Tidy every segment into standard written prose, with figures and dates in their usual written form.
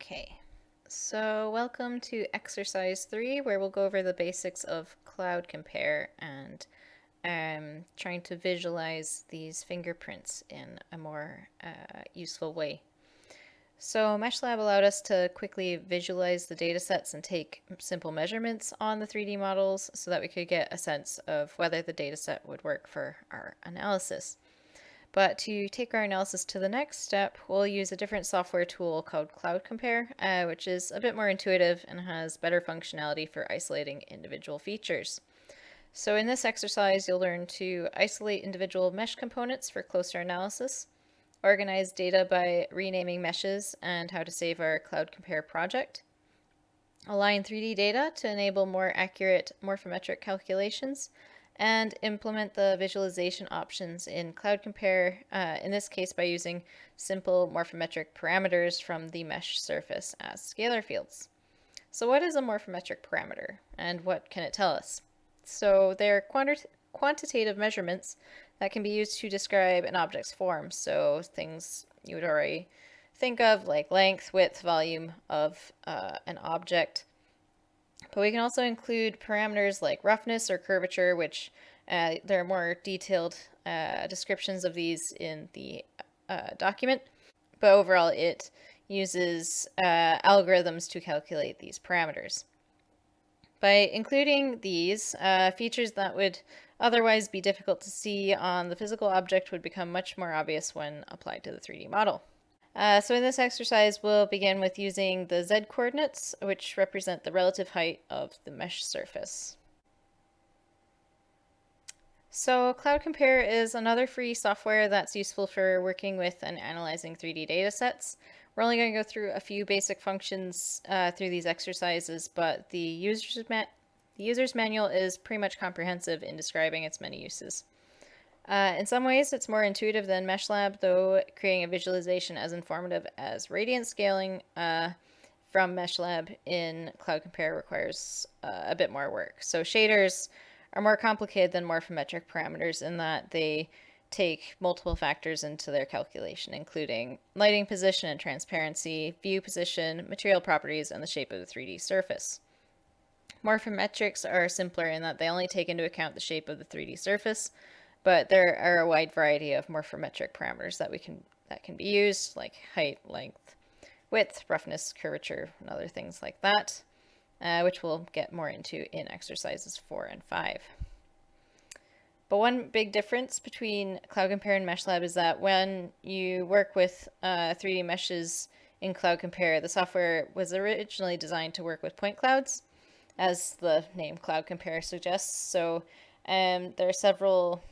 Okay, so welcome to exercise 3, where we'll go over the basics of CloudCompare and trying to visualize these fingerprints in a more useful way. So MeshLab allowed us to quickly visualize the data sets and take simple measurements on the 3D models so that we could get a sense of whether the data set would work for our analysis. But to take our analysis to the next step, we'll use a different software tool called CloudCompare, which is a bit more intuitive and has better functionality for isolating individual features. So in this exercise, you'll learn to isolate individual mesh components for closer analysis, organize data by renaming meshes, and how to save our CloudCompare project, align 3D data to enable more accurate morphometric calculations, and implement the visualization options in CloudCompare, in this case by using simple morphometric parameters from the mesh surface as scalar fields. So what is a morphometric parameter, and what can it tell us? So they're quantitative measurements that can be used to describe an object's form, so things you would already think of like length, width, volume of an object. But we can also include parameters like roughness or curvature, which there are more detailed descriptions of these in the document. But overall, it uses algorithms to calculate these parameters. By including these, features that would otherwise be difficult to see on the physical object would become much more obvious when applied to the 3D model. So in this exercise, we'll begin with using the Z coordinates, which represent the relative height of the mesh surface. So CloudCompare is another free software that's useful for working with and analyzing 3D data sets. We're only going to go through a few basic functions through these exercises, but the user's manual is pretty much comprehensive in describing its many uses. In some ways, it's more intuitive than MeshLab, though creating a visualization as informative as radiant scaling from MeshLab in CloudCompare requires a bit more work. So shaders are more complicated than morphometric parameters in that they take multiple factors into their calculation, including lighting position and transparency, view position, material properties, and the shape of the 3D surface. Morphometrics are simpler in that they only take into account the shape of the 3D surface, but there are a wide variety of morphometric parameters that can be used, like height, length, width, roughness, curvature, and other things like that, which we'll get more into in exercises 4 and 5. But one big difference between CloudCompare and MeshLab is that when you work with 3D meshes in CloudCompare, the software was originally designed to work with point clouds, as the name CloudCompare suggests. So there are several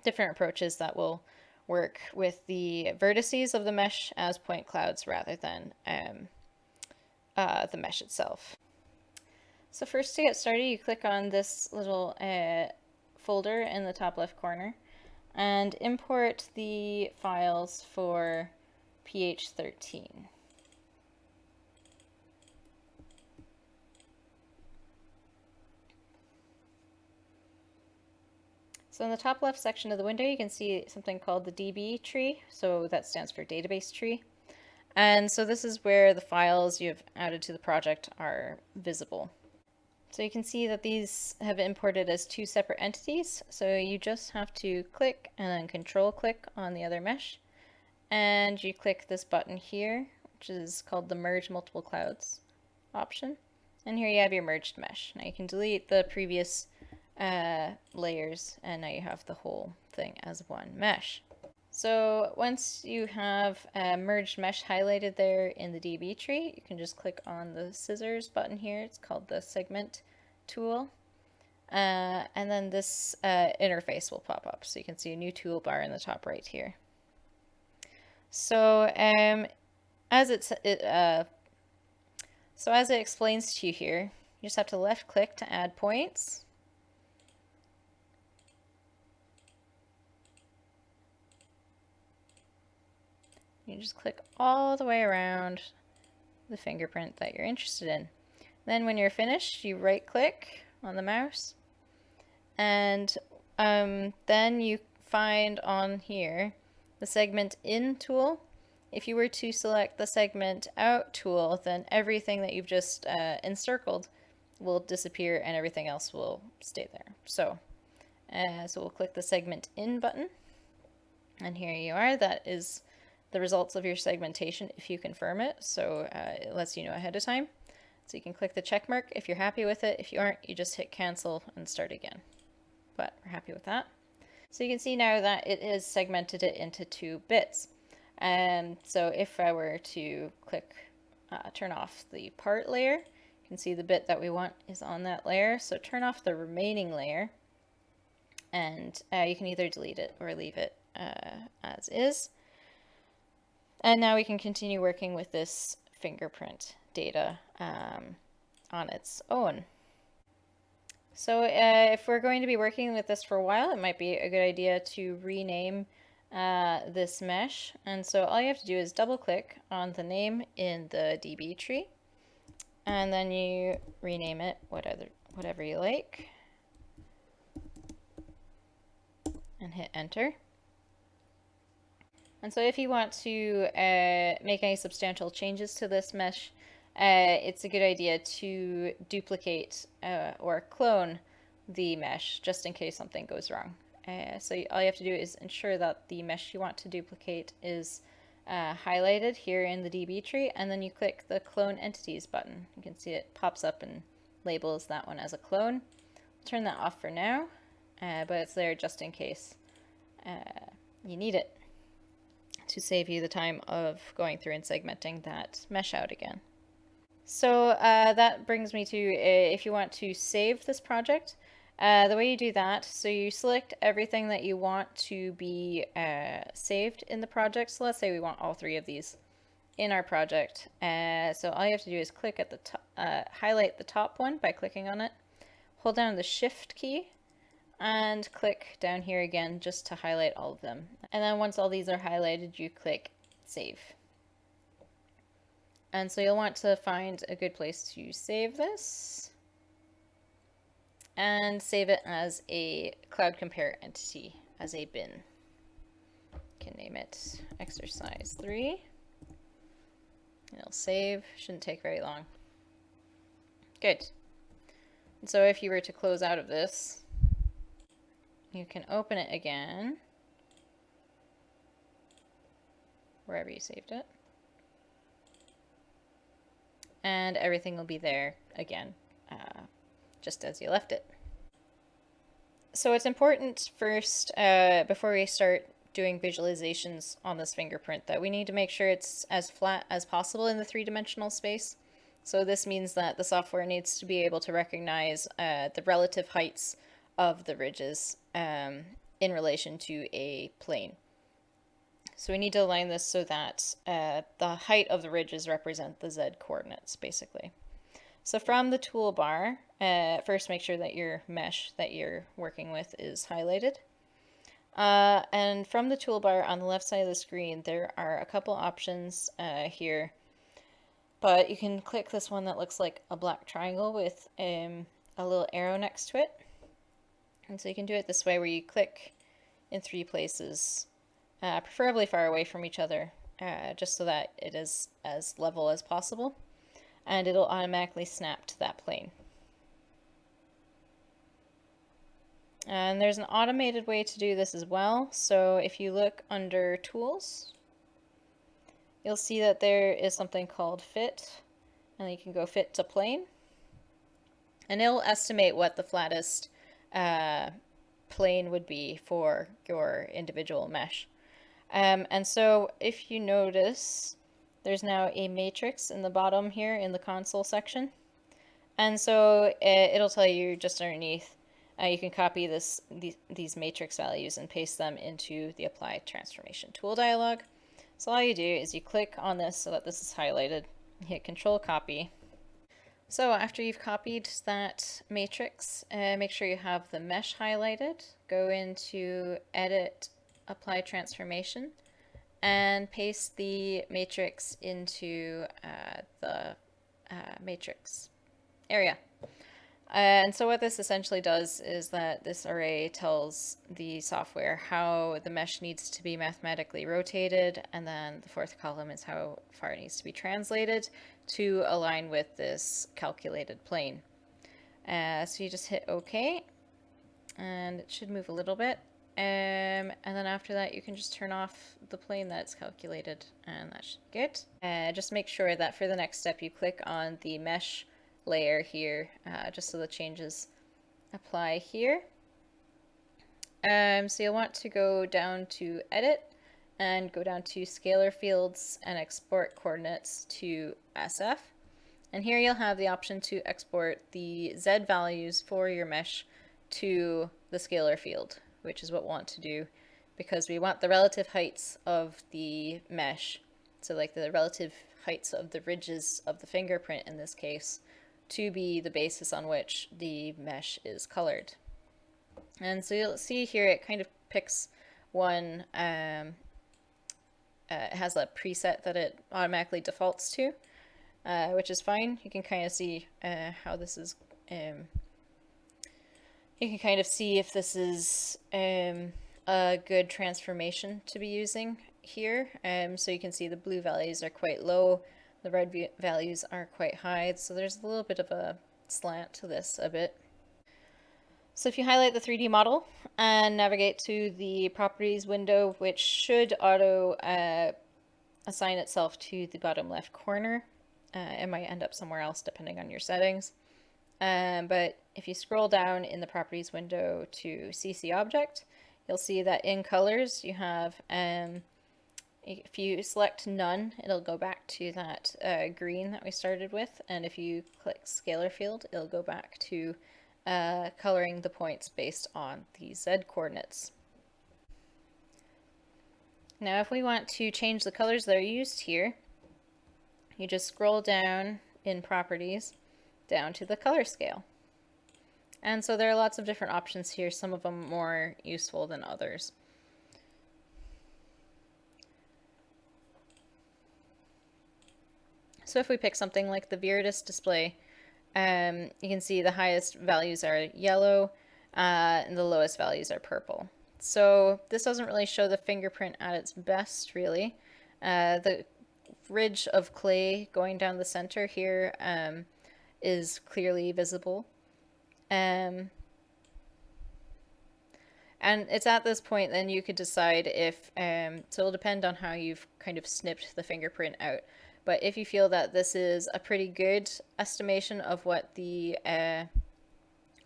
different approaches that will work with the vertices of the mesh as point clouds rather than the mesh itself. So first, to get started, you click on this little folder in the top left corner and import the files for PH13. So in the top left section of the window, you can see something called the DB tree. So that stands for database tree. And so this is where the files you've added to the project are visible. So you can see that these have imported as two separate entities. So you just have to click and then control click on the other mesh. And you click this button here, which is called the Merge Multiple Clouds option. And here you have your merged mesh. Now you can delete the previous layers, and now you have the whole thing as one mesh. So once you have merged mesh highlighted there in the DB tree, you can just click on the scissors button here. It's called the segment tool. And then this interface will pop up. So you can see a new toolbar in the top right here. So as it explains to you here, you just have to left click to add points. You just click all the way around the fingerprint that you're interested in. Then when you're finished, you right click on the mouse, and then you find on here the segment in tool, If you were to select the segment out tool, then everything that you've just encircled will disappear and everything else will stay there. So we'll click the segment in button, and here you are. That is the results of your segmentation if you confirm it. So it lets you know ahead of time. So you can click the check mark if you're happy with it. If you aren't, you just hit cancel and start again. But we're happy with that. So you can see now that it has segmented it into 2 bits. So if I were to click turn off the part layer, you can see the bit that we want is on that layer. So turn off the remaining layer, and you can either delete it or leave it as is. And now we can continue working with this fingerprint data on its own. So if we're going to be working with this for a while, it might be a good idea to rename this mesh. And so all you have to do is double click on the name in the DB tree, and then you rename it whatever you like, and hit enter. And so if you want to make any substantial changes to this mesh, it's a good idea to duplicate or clone the mesh just in case something goes wrong. So all you have to do is ensure that the mesh you want to duplicate is highlighted here in the DB tree, and then you click the Clone Entities button. You can see it pops up and labels that one as a clone. I'll turn that off for now, but it's there just in case you need it, to save you the time of going through and segmenting that mesh out again. So that brings me to if you want to save this project, the way you do that, so you select everything that you want to be saved in the project. So let's say we want all 3 of these in our project. So all you have to do is click at the top, highlight the top one by clicking on it, hold down the Shift key, and click down here again just to highlight all of them. And then once all these are highlighted, you click Save. And so you'll want to find a good place to save this, and save it as a CloudCompare entity, as a bin. You can name it exercise 3. It'll save, shouldn't take very long. Good. And so if you were to close out of this, you can open it again, wherever you saved it, and everything will be there again, just as you left it. So it's important first, before we start doing visualizations on this fingerprint, that we need to make sure it's as flat as possible in the 3-dimensional space. So this means that the software needs to be able to recognize the relative heights of the ridges in relation to a plane. So we need to align this so that the height of the ridges represent the Z coordinates, basically. So from the toolbar, first make sure that your mesh that you're working with is highlighted. And from the toolbar on the left side of the screen, there are a couple options here. But you can click this one that looks like a black triangle with a little arrow next to it. And so you can do it this way, where you click in 3 places, preferably far away from each other, just so that it is as level as possible, and it'll automatically snap to that plane. And there's an automated way to do this as well. So if you look under Tools, you'll see that there is something called Fit, and you can go Fit to Plane, and it'll estimate what the flattest plane would be for your individual mesh. And so if you notice, there's now a matrix in the bottom here in the console section. And so it'll tell you just underneath, you can copy these matrix values and paste them into the Apply Transformation Tool dialog. So all you do is you click on this so that this is highlighted, hit Control Copy. So after you've copied that matrix, make sure you have the mesh highlighted. Go into Edit, Apply Transformation, and paste the matrix into the matrix area. And so what this essentially does is that this array tells the software how the mesh needs to be mathematically rotated, and then the fourth column is how far it needs to be translated to align with this calculated plane. So you just hit OK, and it should move a little bit. And then after that, you can just turn off the plane that's calculated, and that should be good. Just make sure that for the next step, you click on the mesh layer here, just so the changes apply here. So you'll want to go down to Edit and go down to Scalar Fields and Export Coordinates to SF. And here you'll have the option to export the Z values for your mesh to the scalar field, which is what we want to do because we want the relative heights of the mesh, so like the relative heights of the ridges of the fingerprint in this case, to be the basis on which the mesh is colored. And so you'll see here it kind of picks one, it has a preset that it automatically defaults to, which is fine. You can kind of see how this is, you can kind of see if this is a good transformation to be using here. So you can see the blue values are quite low, the red values are quite high, so there's a little bit of a slant to this a bit. So if you highlight the 3D model and navigate to the properties window, which should auto assign itself to the bottom left corner, it might end up somewhere else depending on your settings. But if you scroll down in the properties window to CC object, you'll see that in colors you have, if you select none, it'll go back to that green that we started with. And if you click scalar field, it'll go back to coloring the points based on the Z coordinates. Now if we want to change the colors that are used here, you just scroll down in properties down to the color scale. And so there are lots of different options here, some of them more useful than others. So if we pick something like the Viridis display, you can see the highest values are yellow and the lowest values are purple. So this doesn't really show the fingerprint at its best, really. The ridge of clay going down the center here is clearly visible. And it's at this point then you could decide if, so it'll depend on how you've kind of snipped the fingerprint out. But if you feel that this is a pretty good estimation of what the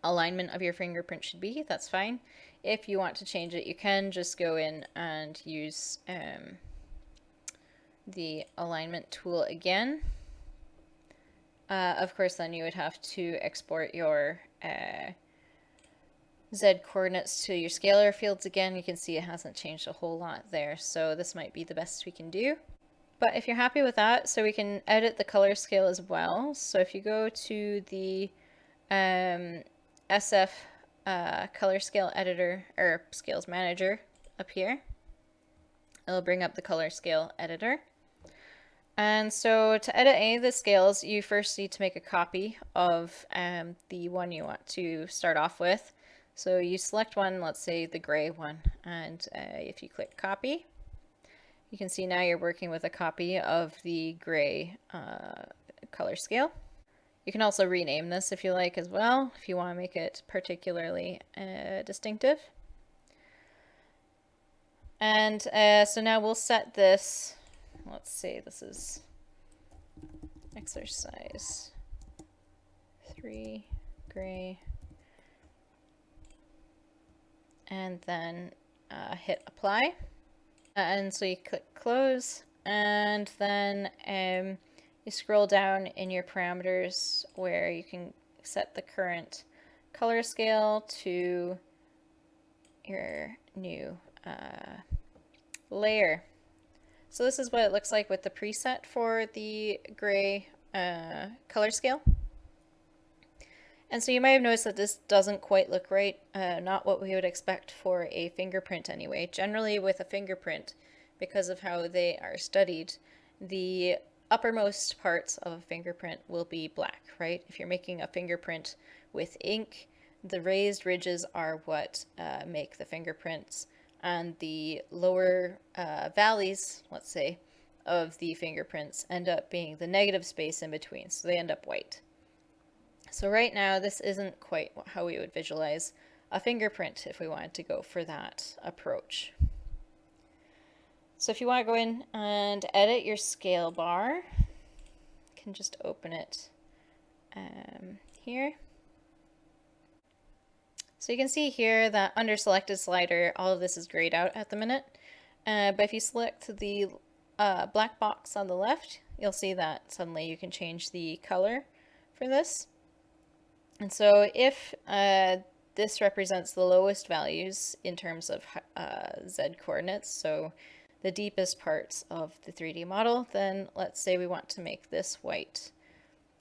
alignment of your fingerprint should be, that's fine. If you want to change it, you can just go in and use the alignment tool again. Of course, then you would have to export your Z coordinates to your scalar fields again. You can see it hasn't changed a whole lot there, so this might be the best we can do. But if you're happy with that, so we can edit the color scale as well. So if you go to the SF color scale editor, or scales manager up here, it'll bring up the color scale editor. And so to edit any of the scales, you first need to make a copy of the one you want to start off with. So you select one, let's say the gray one, and if you click copy, you can see now you're working with a copy of the gray color scale. You can also rename this if you like as well, if you want to make it particularly distinctive. And so now we'll set this, let's say this is exercise 3 gray, and then hit apply. And so you click close, and then you scroll down in your parameters where you can set the current color scale to your new layer. So this is what it looks like with the preset for the gray color scale. And so you might have noticed that this doesn't quite look right, not what we would expect for a fingerprint anyway. Generally with a fingerprint, because of how they are studied, the uppermost parts of a fingerprint will be black, right? If you're making a fingerprint with ink. The raised ridges are what make the fingerprints, and the lower valleys, let's say, of the fingerprints end up being the negative space in between, so they end up white. So right now, this isn't quite how we would visualize a fingerprint if we wanted to go for that approach. So if you want to go in and edit your scale bar, you can just open it here. So you can see here that under selected slider, all of this is grayed out at the minute. But if you select the black box on the left, you'll see that suddenly you can change the color for this. And so if this represents the lowest values in terms of Z coordinates, so the deepest parts of the 3D model, then let's say we want to make this white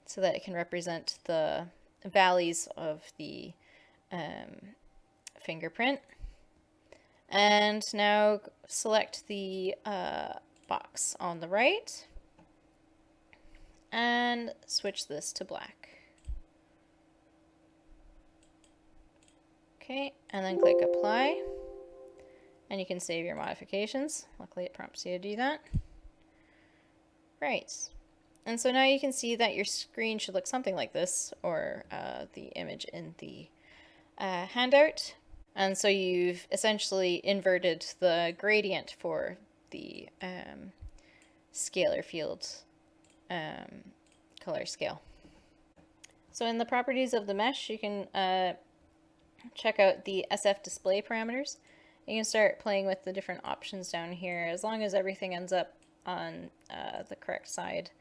so that it can represent the valleys of the fingerprint. And now select the box on the right and switch this to black. Okay, and then click apply, and you can save your modifications. Luckily it prompts you to do that. Right, and so now you can see that your screen should look something like this, or the image in the handout. And so you've essentially inverted the gradient for the scalar field color scale. So in the properties of the mesh, you can check out the SF display parameters. You can start playing with the different options down here, as long as everything ends up on the correct side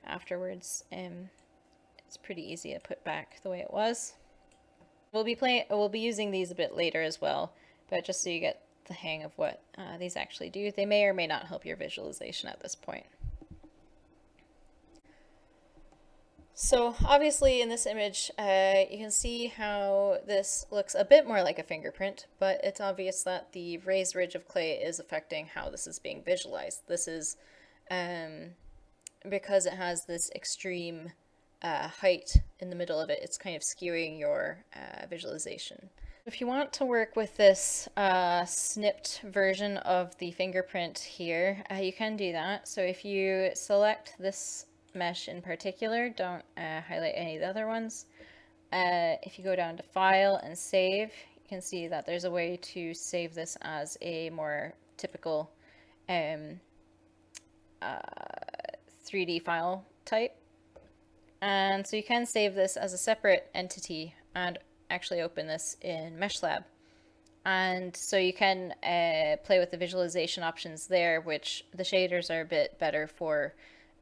afterwards. It's pretty easy to put back the way it was. We'll be using these a bit later as well, but just so you get the hang of what these actually do, they may or may not help your visualization at this point. So obviously in this image, you can see how this looks a bit more like a fingerprint, but it's obvious that the raised ridge of clay is affecting how this is being visualized. This is because it has this extreme height in the middle of it, it's kind of skewing your visualization. If you want to work with this snipped version of the fingerprint here, you can do that. So if you select this mesh in particular, don't highlight any of the other ones. If you go down to File and Save, you can see that there's a way to save this as a more typical 3D file type. And so you can save this as a separate entity and actually open this in MeshLab. And so you can play with the visualization options there, which the shaders are a bit better for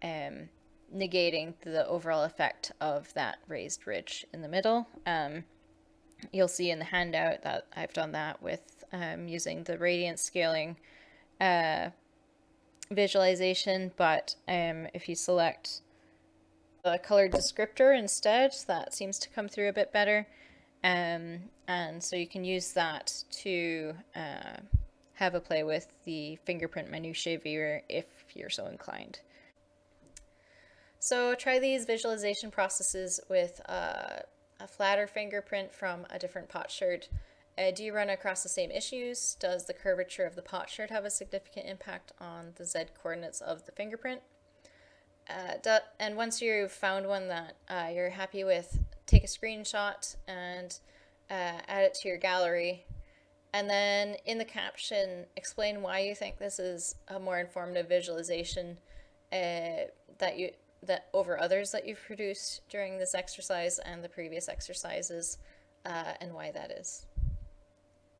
negating the overall effect of that raised ridge in the middle. You'll see in the handout that I've done that with using the radiance scaling visualization, but if you select the color descriptor instead, that seems to come through a bit better. And so you can use that to have a play with the fingerprint minutiae viewer if you're so inclined. So try these visualization processes with a flatter fingerprint from a different potsherd. Do you run across the same issues? Does the curvature of the potsherd have a significant impact on the Z coordinates of the fingerprint? And once you've found one that you're happy with, take a screenshot and add it to your gallery. And then in the caption, explain why you think this is a more informative visualization that over others that you've produced during this exercise and the previous exercises, and why that is.